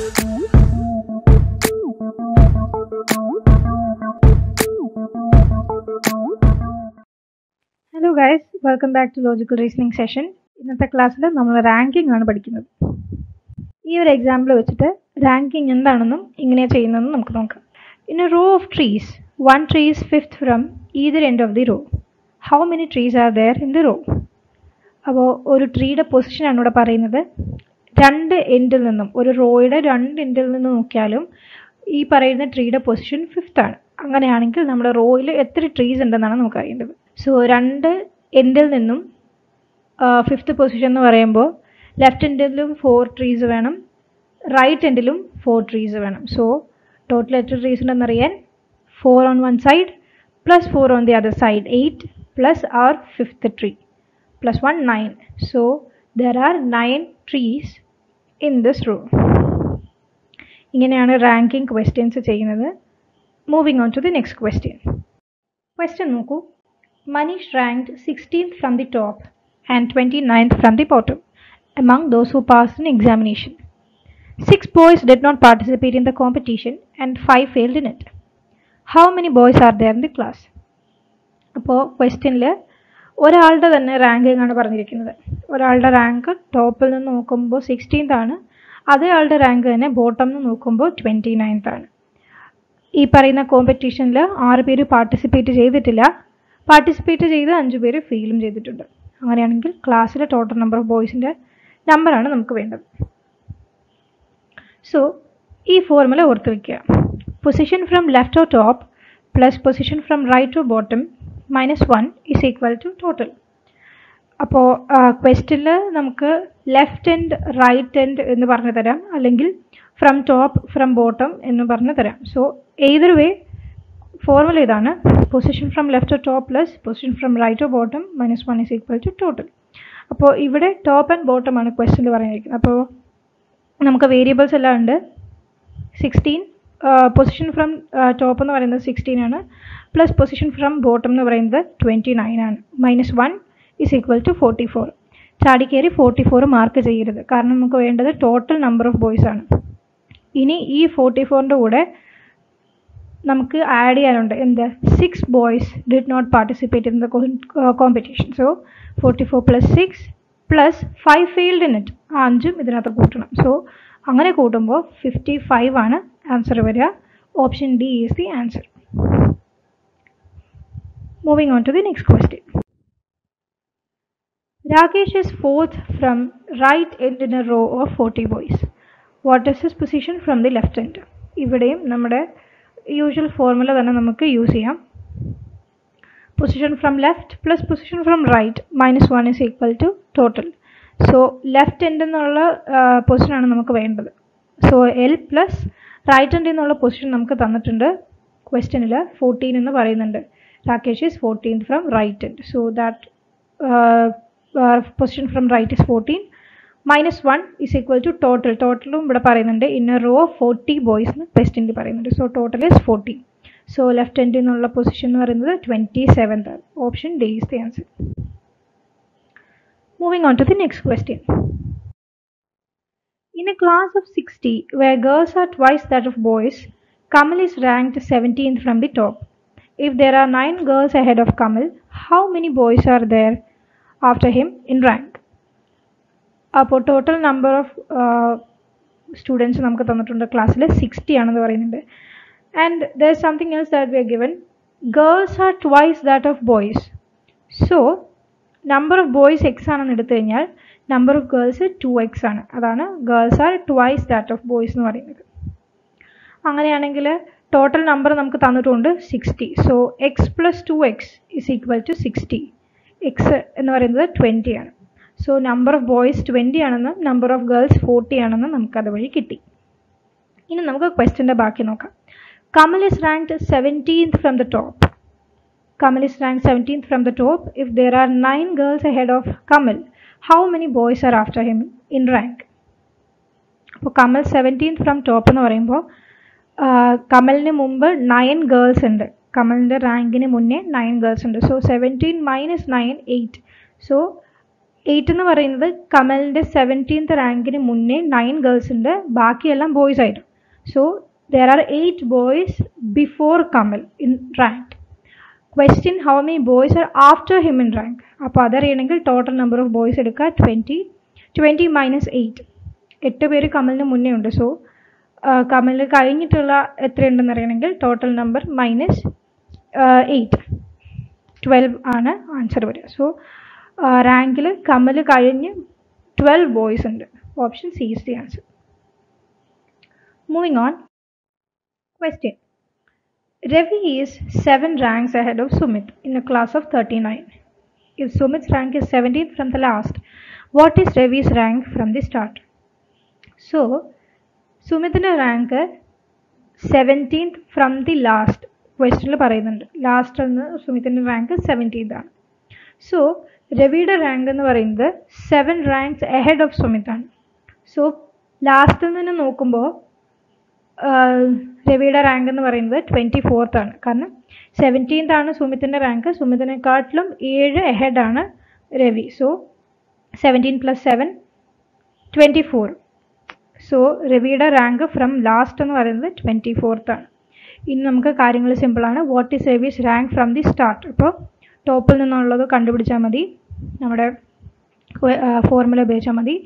Hello guys, welcome back to Logical Reasoning session. ഇന്നത്തെ ക്ലാസ്സിൽ നമ്മൾ റാങ്കിങ് ആണ് പഠിക്കുന്നത്. ഈ ഒരു എക്സാമ്പിൾ വെച്ചിട്ട് റാങ്കിങ് എന്താണെന്നും എങ്ങനെയാ ചെയ്യുന്നതെന്നും നമുക്ക് നോക്കാം. In a row of trees, one tree is fifth from either end of the row. How many trees are there in the row? അപ്പോൾ ഒരു ട്രീയുടെ പൊസിഷനാണ് ഇവിടെ പറയുന്നത്. രണ്ട് എൻഡിൽ നിന്നും, ഒരു റോയുടെ രണ്ട് എൻഡിൽ നിന്ന് നോക്കിയാലും ഈ പറയുന്ന ട്രീയുടെ പൊസിഷൻ ഫിഫ്ത്ത് ആണ്. അങ്ങനെയാണെങ്കിൽ നമ്മുടെ റോയിൽ എത്ര ട്രീസ് ഉണ്ടെന്നാണ് നമുക്ക് അറിയേണ്ടത്. സോ രണ്ട് എൻഡിൽ നിന്നും ഫിഫ്ത്ത് പൊസിഷൻ എന്ന് പറയുമ്പോൾ ലെഫ്റ്റ് എൻഡിലും 4 ട്രീസ് വേണം, റൈറ്റ് എൻഡിലും 4 ട്രീസ് വേണം. സോ ടോട്ടൽ എത്ര trees ഉണ്ടെന്നറിയാൻ 4 on one side plus 4 on the other side 8 plus our fifth tree plus 1 9. So there are 9 trees in this row. ഇങ്ങനെയാണ് റാങ്കിങ് ക്വസ്റ്റ്യൻസ് ചെയ്യുന്നത്. Moving on to the next question. Question നോക്കൂ. Manish ranked 16th from the top and 29th from the bottom among those who passed an examination. 6 boys did not participate in the competition and 5 failed in it. How many boys are there in the class? അപ്പോൾ ക്വസ്റ്റ്യനിൽ ഒരാളുടെ തന്നെ ranking ആണ് പറഞ്ഞിരിക്കുന്നത്. ഒരാളുടെ rank ടോപ്പിൽ നിന്ന് നോക്കുമ്പോൾ 16th ആണ്, അതേ ആളുടെ റാങ്ക് തന്നെ ബോട്ടം നിന്ന് നോക്കുമ്പോൾ 29th ആണ്. ഈ പറയുന്ന കോമ്പറ്റീഷനിൽ 6 പേര് പാർട്ടിസിപ്പേറ്റ് ചെയ്തിട്ടില്ല, പാർട്ടിസിപ്പേറ്റ് ചെയ്ത് 5 പേര് ഫെയിലും ചെയ്തിട്ടുണ്ട്. അങ്ങനെയാണെങ്കിൽ ക്ലാസ്സിലെ ടോട്ടൽ നമ്പർ ഓഫ് ബോയ്സിൻ്റെ നമ്പറാണ് നമുക്ക് വേണ്ടത്. സോ ഈ ഫോർമുല ഓർത്ത് വയ്ക്കുക. Position from left or top plus position from right or bottom -1 is equal to total. അപ്പോൾ ക്വസ്റ്റ്യനിൽ നമുക്ക് ലെഫ്റ്റ് എൻഡ് റൈറ്റ് എൻഡ് എന്ന് പറഞ്ഞു തരാം, അല്ലെങ്കിൽ ഫ്രം ടോപ്പ് ഫ്രം ബോട്ടം എന്ന് പറഞ്ഞു തരാം. സോ ഏതൊരു വേ ഫോർമുല ഇതാണ്. Position from left or top plus position from right or bottom -1 is equal to total. അപ്പോൾ ഇവിടെ ടോപ്പ് ആൻഡ് ബോട്ടം ആണ് ക്വസ്റ്റ്യനിൽ പറഞ്ഞിരിക്കുന്നത്. അപ്പോൾ നമുക്ക് വേരിയബിൾസ് എല്ലാം ഉണ്ട്. 16 പൊസിഷൻ ഫ്രം ടോപ്പ് എന്ന് പറയുന്നത് 16 ആണ്, പ്ലസ് പൊസിഷൻ ഫ്രം ബോട്ടം എന്ന് പറയുന്നത് 29 ആണ്. -1 ഈസ് ഈക്വൽ ടു 44. ചാടിക്കയറി 44 മാർക്ക് ചെയ്യരുത്, കാരണം നമുക്ക് വേണ്ടത് ടോട്ടൽ നമ്പർ ഓഫ് ബോയ്സ് ആണ്. ഇനി ഈ 44ൻ്റെ കൂടെ നമുക്ക് ആഡ് ചെയ്യാനുണ്ട് എന്ത്? 6 boys did not participate in the competition. So 44 plus 6 plus 5 failed in it. 5 ഇതിനകത്ത് കൂട്ടണം. സോ അങ്ങനെ കൂട്ടുമ്പോൾ 55 ആണ് ആൻസർ വരിക. Option D is the answer. Moving on to the next question. Rakesh is 4th from right end in a row of 40 boys. What is his position from the left end? ഇവിടെയും നമ്മുടെ usual formula തന്നെ നമുക്ക് use ചെയ്യാം. Position from left plus position from right -1 is equal to total. So left end എന്നുള്ള പൊസിഷനാണ് നമുക്ക് വേണ്ടത്. So L plus right എൻഡിൽ നിന്നുള്ള പൊസിഷൻ നമുക്ക് തന്നിട്ടുണ്ട് ക്വസ്റ്റ്യനിൽ. 14 എന്ന് പറയുന്നുണ്ട്. Rakesh is 14th from right end. So that position from right is 14. -1 is equal to total. ടോട്ടലും ഇവിടെ പറയുന്നുണ്ട്. ഇൻ എ റോ 40 ബോയ്സ് എന്ന് ക്വസ്റ്റ്യനിൽ പറയുന്നുണ്ട്. So total is 40. So left എൻഡിൽ നിന്നുള്ള പൊസിഷൻ എന്ന് പറയുന്നത് 27th ആണ്. Option D is the answer. Moving on to the next question. In a class of 60 where girls are twice that of boys, Kamal is ranked 17th from the top. If there are 9 girls ahead of Kamal, how many boys are there after him in rank? അപ്പോൾ total number of students നമുക്ക് തന്നിട്ടുണ്ട് ക്ലാസ്സിൽ 60 ആണെന്ന് പറയുന്നുണ്ട്. And there is something else that we R given. Girls are twice that of boys. So number of boys x ആണെന്ന് എടുത്തു കഴിഞ്ഞാൽ number of girls 2x ആണ്. അതാണ് girls are twice that of boys എന്ന് പറയുന്നത്. അങ്ങനെയാണെങ്കിൽ ടോട്ടൽ നമ്പർ നമുക്ക് തന്നിട്ടുണ്ട് 60. So x plus 2x is equal to 60. x എന്ന് പറയുന്നത് 20 ആണ്. സോ നമ്പർ ഓഫ് ബോയ്സ് 20 ആണെന്നും നമ്പർ ഓഫ് ഗേൾസ് 40 ആണെന്നും നമുക്ക് അതുവഴി കിട്ടി. ഇനി നമുക്ക് ക്വസ്റ്റ്യൻ്റെ ബാക്കി നോക്കാം. Kamal is ranked 17th from the top. Kamal is ranked 17th from the top. If there are 9 girls ahead of Kamal, how many boys are after him in rank? അപ്പോൾ Kamal 17th from top എന്ന് പറയുമ്പോൾ കമലിന് മുമ്പ് 9 girls ഉണ്ട്. കമലിൻ്റെ റാങ്കിന് മുന്നേ 9 girls ഉണ്ട്. So 17 - 9 8. So 8 എന്ന് പറയുന്നത് കമലിൻ്റെ 17th റാങ്കിന് മുന്നേ 9 ഗേൾസ് ഉണ്ട്, ബാക്കിയെല്ലാം ബോയ്സ് ആയിരുന്നു. So there are 8 boys before Kamal in rank. Question, how many boys are after him in rank? അപ്പോൾ അതറിയണമെങ്കിൽ ടോട്ടൽ നമ്പർ ഓഫ് ബോയ്സ് എടുക്കുക 20 മൈനസ് 8. 8 പേര് കമലിന് മുന്നേ ഉണ്ട്. സോ കമലിന് കഴിഞ്ഞിട്ടുള്ള എത്രയുണ്ടെന്ന് അറിയണമെങ്കിൽ ടോട്ടൽ നമ്പർ മൈനസ് 8, 12 ആണ് ആൻസർ വരിക. സോ റാങ്കിൽ കമൽ കഴിഞ്ഞ് 12 ബോയ്സ് ഉണ്ട്. Option C is the answer. Moving on. Question. Ravi is 7 ranks ahead of Sumit in a class of 39. If Sumit's rank is 17th from the last, what is Ravi's rank from the start? So, Sumit's rank 17th from the last. Question പറയുന്നുണ്ട് last എന്ന് സുമിത്തിൻ്റെ rank 17th ആണ്. So രവിയുടെ rank എന്ന് പറയുന്നത് 7 ranks ahead of സുമിത്താണ്. So ലാസ്റ്റിൽ നിന്ന് നോക്കുമ്പോൾ രവിയുടെ റാങ്ക് എന്ന് പറയുന്നത് 24th ആണ്. കാരണം 17th ആണ് സുമിത്തിൻ്റെ റാങ്ക്, സുമിത്തിനെക്കാട്ടിലും 7 എഹെഡ് ആണ് രവി. സോ 17 + 7 24. സോ രവിയുടെ റാങ്ക് ഫ്രം ലാസ്റ്റ് എന്ന് പറയുന്നത് 24th ആണ്. ഇനി നമുക്ക് കാര്യങ്ങൾ സിമ്പിളാണ്. What is Ravi's rank from the start? അപ്പോൾ ടോപ്പിൽ നിന്നുള്ളത് കണ്ടുപിടിച്ചാൽ മതി, നമ്മുടെ ഫോർമുല ഉപയോഗിച്ചാൽ മതി.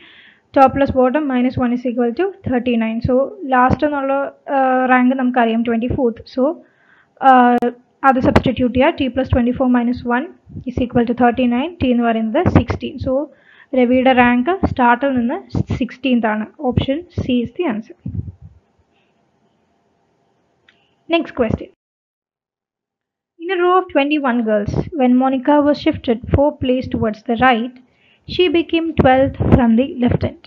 Top plus bottom minus 1 is equal to 39. So last എന്നുള്ള റാങ്ക് നമുക്കറിയാം 24th. സോ അത് സബ്സ്റ്റിറ്റ്യൂട്ട് ചെയ്യുക. t plus 24 minus 1 is equal to 39. t എന്ന് പറയുന്നത് 16. സോ രവിയുടെ റാങ്ക് സ്റ്റാർട്ടിൽ നിന്ന് 16th ആണ്. Option C is the answer. Next question. In a row of 21 girls, when Monica was shifted 4 places towards the right, she became 12th from the left end.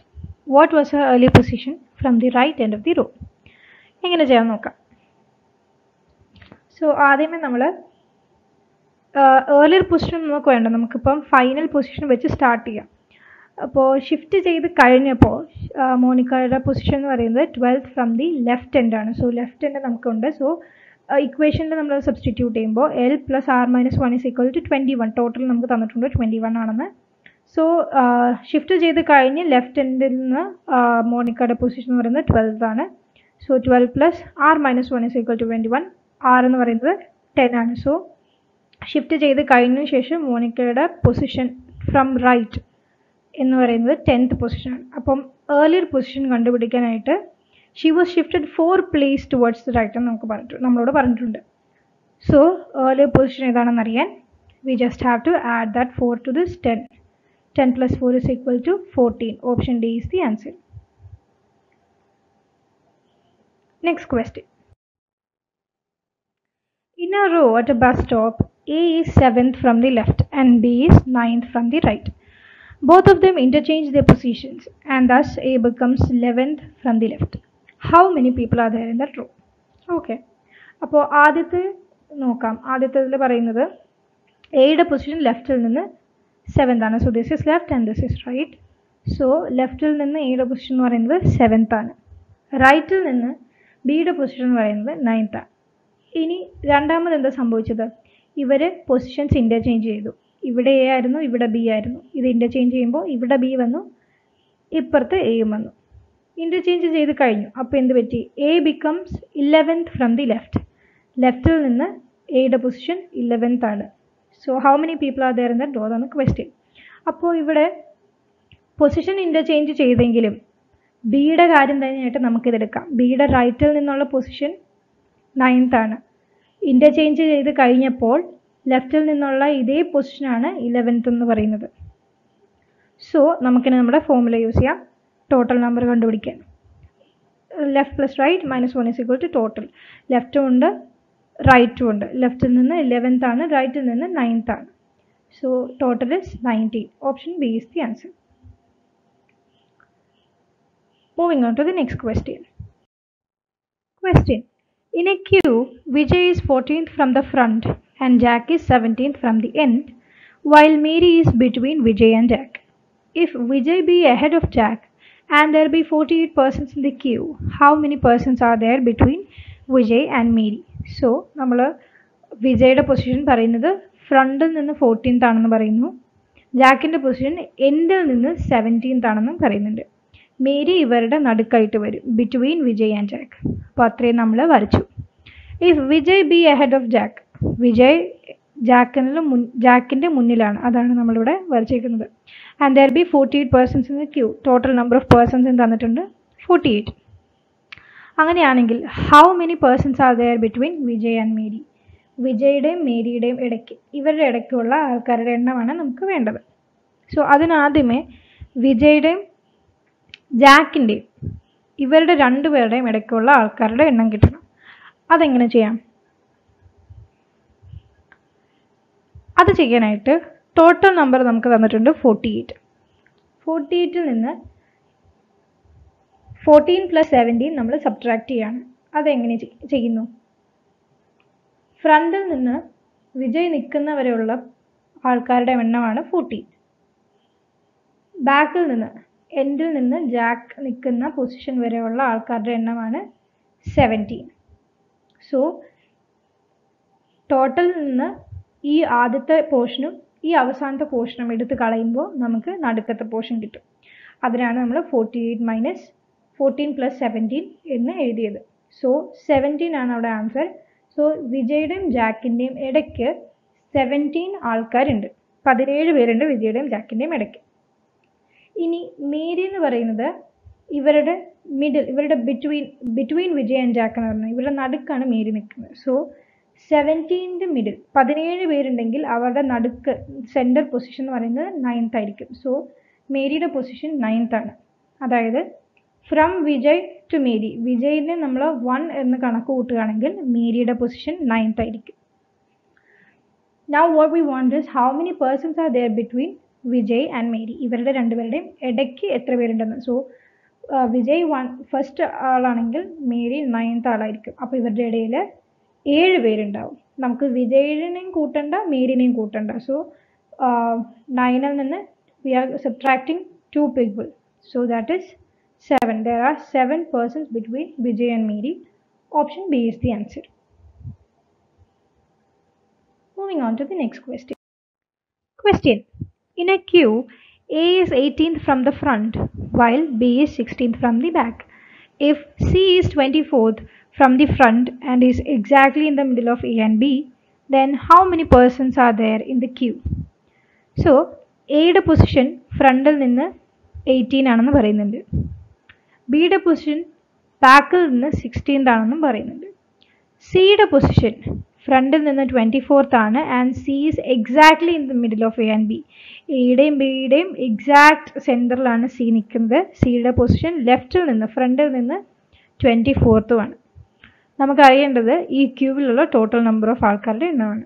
What was her early position from the right end of the row? എങ്ങനെ ചെയ്യാൻ നോക്കാം. So ആദ്യമേ നമ്മൾ earlier position നമുക്ക് വേണ്ട, നമുക്കിപ്പം final position വെച്ച് start ചെയ്യാം. അപ്പോൾ ഷിഫ്റ്റ് ചെയ്ത് കഴിഞ്ഞപ്പോൾ മോണിക്കയുടെ പൊസിഷൻ എന്ന് പറയുന്നത് 12th from the left end ആണ്. സോ ലെഫ്റ്റ് എൻഡ് നമുക്കുണ്ട്. സോ ഇക്വേഷനിൽ നമ്മൾ സബ്സ്റ്റിറ്റ്യൂട്ട് ചെയ്യുമ്പോൾ L + R - 1 is equal to 21. Total നമുക്ക് തന്നിട്ടുണ്ട് 21 ആണെന്ന്. സോ ഷിഫ്റ്റ് ചെയ്ത് കഴിഞ്ഞ് ലെഫ്റ്റ് എൻഡിൽ നിന്ന് മോണിക്കയുടെ പൊസിഷൻ എന്ന് പറയുന്നത് 12th ആണ്. So 12 + R - 1 is equal to 21. R എന്ന് പറയുന്നത് 10 ആണ്. സോ ഷിഫ്റ്റ് ചെയ്ത് കഴിഞ്ഞ ശേഷം മോണിക്കയുടെ പൊസിഷൻ ഫ്രം റൈറ്റ് എന്ന് പറയുന്നത് 10th പൊസിഷനാണ്. അപ്പം ഏർലിയർ പൊസിഷൻ കണ്ടുപിടിക്കാനായിട്ട് she was shifted 4 places towards the right എന്ന് നമ്മളോട് പറഞ്ഞിട്ടുണ്ട്. സോ ഏർലിയർ പൊസിഷൻ ഏതാണെന്നറിയാൻ we just have to add that 4 to this 10. 10 + 4 is equal to 14. Option D is the answer. Next question. In a row at a bus stop, A is 7th from the left and B is 9th from the right. Both of them interchange their positions and thus A becomes 11th from the left. How many people are there in that row? Okay. അപ്പോൾ ആദ്യത്തെ നോക്കാം. ആദ്യത്തേതിൽ പറയുന്നത് എയുടെ position ലെഫ്റ്റിൽ നിന്ന് 7th ആണ്. So this is left and this is right. So ലെഫ്റ്റിൽ നിന്ന് എയുടെ പൊസിഷൻ എന്ന് പറയുന്നത് 7th ആണ്. റൈറ്റിൽ നിന്ന് ബിയുടെ പൊസിഷൻ എന്ന് പറയുന്നത് 9th ആണ്. ഇനി രണ്ടാമത് എന്താ സംഭവിച്ചത്? ഇവർ പൊസിഷൻസ് ഇൻ്റർചേഞ്ച് ചെയ്തു. ഇവിടെ എ ആയിരുന്നു, ഇവിടെ ബി ആയിരുന്നു. ഇത് ഇൻ്റർചേഞ്ച് ചെയ്യുമ്പോൾ ഇവിടെ ബി വന്നു, ഇപ്പുറത്ത് എയും വന്നു. ഇൻ്റർചേഞ്ച് ചെയ്ത് കഴിഞ്ഞു. അപ്പോൾ എന്ത് പറ്റി? A becomes 11th from the left. ലെഫ്റ്റിൽ നിന്ന് എയുടെ പൊസിഷൻ 11th ആണ്. So how many people are there in that row എന്നാണ് ക്വസ്റ്റ്യൻ. അപ്പോൾ ഇവിടെ പൊസിഷൻ ഇൻ്റർചേഞ്ച് ചെയ്തെങ്കിലും ബിയുടെ കാര്യം തന്നെയായിട്ട് നമുക്കിതെടുക്കാം. ബിയുടെ റൈറ്റിൽ നിന്നുള്ള പൊസിഷൻ 9th ആണ്. ഇൻ്റർചേഞ്ച് ചെയ്ത് കഴിഞ്ഞപ്പോൾ ലെഫ്റ്റിൽ നിന്നുള്ള ഇതേ പൊസിഷനാണ് 11th എന്ന് പറയുന്നത്. സോ നമുക്കിനി നമ്മുടെ ഫോർമുല യൂസ് ചെയ്യാം ടോട്ടൽ നമ്പർ കണ്ടുപിടിക്കാൻ. Left + right - 1 is equal to total. ലെഫ്റ്റും ഉണ്ട് റൈറ്റും ഉണ്ട്. ലെഫ്റ്റിൽ നിന്ന് 11th ആണ്, റൈറ്റിൽ നിന്ന് 9th ആണ്. So total is 19. Option B is the answer. Moving on to the next question. Question. In a queue, Vijay is 14th from the front and Jack is 17th from the end, while Mary is between Vijay and Jack. If Vijay be ahead of Jack and there be 48 persons in the queue, how many persons are there between Vijay and Mary? So, നമ്മൾ വിജയുടെ position പറയുന്നത് ഫ്രണ്ടിൽ നിന്ന് 14th ആണെന്ന് പറയുന്നു. ജാക്കിൻ്റെ position എൻഡിൽ നിന്ന് 17th ആണെന്നും പറയുന്നുണ്ട്. മേരി ഇവരുടെ നടുക്കായിട്ട് വരും, ബിറ്റ്വീൻ വിജയ് ആൻഡ് ജാക്ക്. അപ്പോൾ അത്രയും നമ്മൾ വരച്ചു. If Vijay be ahead of Jack, Vijay ജാക്കിൻ്റെ മുന്നിലാണ്, അതാണ് നമ്മളിവിടെ വരച്ചിരിക്കുന്നത്. And there be 48 persons in the queue. Total number of persons തന്നിട്ടുണ്ട് 48. അങ്ങനെയാണെങ്കിൽ how many persons are there between Vijay and Mary? വിജയുടെയും മേരിയുടെയും ഇടയ്ക്ക്, ഇവരുടെ ഇടയ്ക്കുള്ള ആൾക്കാരുടെ എണ്ണമാണ് നമുക്ക് വേണ്ടത്. സോ അതിനാദ്യമേ വിജയുടെയും ജാക്കിൻ്റെയും ഇവരുടെ രണ്ടുപേരുടെയും ഇടയ്ക്കുള്ള ആൾക്കാരുടെ എണ്ണം കിട്ടണം. അതെങ്ങനെ ചെയ്യാം? അത് ചെയ്യാനായിട്ട് ടോട്ടൽ നമ്പർ നമുക്ക് തന്നിട്ടുണ്ട് 48. 48ൽ നിന്ന് 14 + 17 നമ്മൾ സബ്ട്രാക്ട് ചെയ്യാണ്. അതെങ്ങനെ ചെയ്യുന്നു? ഫ്രണ്ടിൽ നിന്ന് വിജയ് നിൽക്കുന്നവരെയുള്ള ആൾക്കാരുടെ എണ്ണമാണ് 14. ബാക്കിൽ നിന്ന് എൻഡിൽ നിന്ന് ജാക്ക് നിൽക്കുന്ന പൊസിഷൻ വരെയുള്ള ആൾക്കാരുടെ എണ്ണമാണ് 17. സോ ടോട്ടൽ നിന്ന് ഈ ആദ്യത്തെ പോർഷനും ഈ അവസാനത്തെ പോർഷനും എടുത്ത് കളയുമ്പോൾ നമുക്ക് നടുക്കത്തെ പോർഷൻ കിട്ടും. അതിനാണ് നമ്മൾ 48 - 14 + 17 എന്ന് എഴുതിയത്. സോ 17 ആണ് അവിടെ ആൻസർ. സോ വിജയുടെയും ജാക്കിൻ്റെയും ഇടയ്ക്ക് 17 ആൾക്കാരുണ്ട്, 17 പേരുണ്ട് വിജയുടെയും ജാക്കിൻ്റെയും ഇടയ്ക്ക്. ഇനി മേരി എന്ന് പറയുന്നത് ഇവരുടെ മിഡിൽ, ഇവരുടെ ബിറ്റ്വീൻ വിജയ് ആൻഡ് ജാക്ക് എന്ന് പറഞ്ഞാൽ ഇവരുടെ നടുക്കാണ് മേരി നിൽക്കുന്നത്. സോ 17th മിഡിൽ, 17 പേരുണ്ടെങ്കിൽ അവരുടെ നടുക്ക് സെൻറ്റർ പൊസിഷൻ എന്ന് പറയുന്നത് 9th ആയിരിക്കും. സോ മേരിയുടെ പൊസിഷൻ 9th ആണ്. അതായത് ഫ്രം വിജയ് ടു മേരി, വിജയിനെ നമ്മൾ 1 എന്ന് കണക്ക് കൂട്ടുകയാണെങ്കിൽ മേരിയുടെ പൊസിഷൻ 9th ആയിരിക്കും. Now what we want is how many persons are there between Vijay and Mary? ഇവരുടെ രണ്ടുപേരുടെയും ഇടയ്ക്ക് എത്ര പേരുണ്ടെന്ന്. സോ വിജയ് ഫസ്റ്റ് ആളാണെങ്കിൽ മേരി 9th ആളായിരിക്കും. അപ്പോൾ ഇവരുടെ ഇടയിൽ 7 പേരുണ്ടാവും. നമുക്ക് വിജയിനെയും കൂട്ടണ്ട മേരിനെയും കൂട്ടണ്ട. സോ 9ൽ നിന്ന് we are subtracting 2 people. So that is 7. There are 7 persons between Vijay and Mary. Option B is the answer. Moving on to the next question. Question. In a queue, A is 18th from the front while B is 16th from the back. If C is 24th from the front and is exactly in the middle of A and B, then how many persons are there in the queue? So Aയുടെ position ഫ്രണ്ടിൽ നിന്ന് 18 ആണെന്ന് പറയുന്നുണ്ട്. ബിയുടെ position ബാക്കിൽ നിന്ന് 16th ആണെന്നും പറയുന്നുണ്ട്. സിയുടെ പൊസിഷൻ ഫ്രണ്ടിൽ നിന്ന് 24th ആണ് and C is exactly in the middle of A and B. എയുടെയും ബിയുടെയും എക്സാക്ട് സെൻറ്ററിലാണ് സി നിൽക്കുന്നത്. സിയുടെ പൊസിഷൻ ലെഫ്റ്റിൽ നിന്ന് ഫ്രണ്ടിൽ നിന്ന് 24th ആണ്. നമുക്കറിയേണ്ടത് ഈ ക്യൂവിലുള്ള ടോട്ടൽ നമ്പർ ഓഫ് ആൾക്കാരുടെ എണ്ണമാണ്.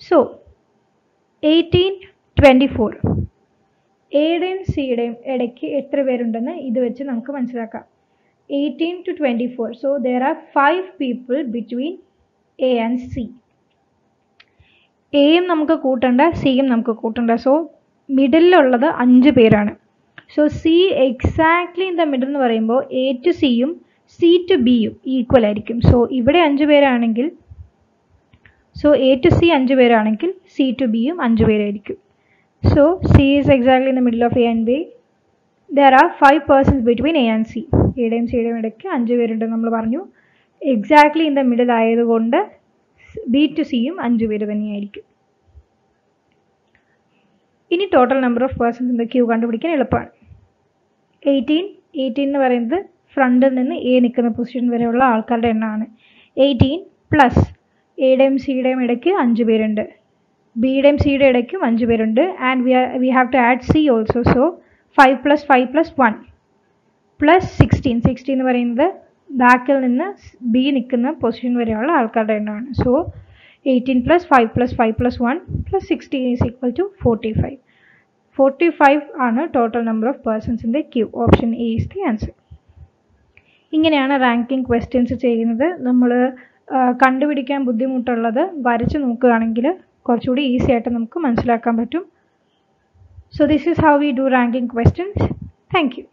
സോ 18, 24 എയുടെയും സിയുടെയും ഇടയ്ക്ക് എത്ര പേരുണ്ടെന്ന് ഇത് വെച്ച് നമുക്ക് മനസ്സിലാക്കാം. 18 to 24. So there are 5 people between A and C. എയും നമുക്ക് കൂട്ടണ്ട, സിയും നമുക്ക് കൂട്ടണ്ട. സോ മിഡിലുള്ളത് 5 പേരാണ്. So C exactly in the middle എന്ന് പറയുമ്പോൾ എ ടു സിയും സി ടു ബിയും ഈക്വൽ ആയിരിക്കും. സോ ഇവിടെ 5 പേരാണെങ്കിൽ, സോ എ ടു സി 5 പേരാണെങ്കിൽ സി ടു ബിയും 5 പേരായിരിക്കും. So C is exactly in the middle of A and B. There are 5 persons between A and C. എയുടെയും സിയുടെയും ഇടയ്ക്ക് 5 പേരുണ്ടെന്ന് നമ്മൾ പറഞ്ഞു. എക്സാക്ട്ലി ഇൻ ദ മിഡിൽ ആയതുകൊണ്ട് ബി ടു സിയും 5 പേര് തന്നെയായിരിക്കും. ഇനി total number of persons in the queue കണ്ടുപിടിക്കാൻ എളുപ്പമാണ്. 18 എന്ന് പറയുന്നത് ഫ്രണ്ടിൽ നിന്ന് എ നിൽക്കുന്ന പൊസിഷൻ വരെയുള്ള ആൾക്കാരുടെ എണ്ണമാണ്. 18 പ്ലസ് എയുടെയും സിയുടെയും ഇടയ്ക്ക് 5 പേരുണ്ട്, ബിയുടെയും സിയുടെ ഇടയ്ക്കും 5 പേരുണ്ട് and we have to add C also. So 5 + 5 + 1 plus 16 എന്ന് പറയുന്നത് ബാക്കിൽ നിന്ന് ബി നിൽക്കുന്ന പൊസിഷൻ വരെയുള്ള ആൾക്കാരുടെ എണ്ണമാണ്. So 18 + 5 + 5 + 1 + 16 is equal to 45. 45 ആണ് total number of persons in the queue. Option A is the answer. ഇങ്ങനെയാണ് റാങ്കിങ് ക്വസ്റ്റ്യൻസ് ചെയ്യുന്നത്. നമ്മൾ കണ്ടുപിടിക്കാൻ ബുദ്ധിമുട്ടുള്ളത് വരച്ച് നോക്കുകയാണെങ്കിൽ കുറച്ചുകൂടി ഈസി ആയിട്ട് നമുക്ക് മനസ്സിലാക്കാൻ പറ്റും. So this is how we do ranking questions. Thank you.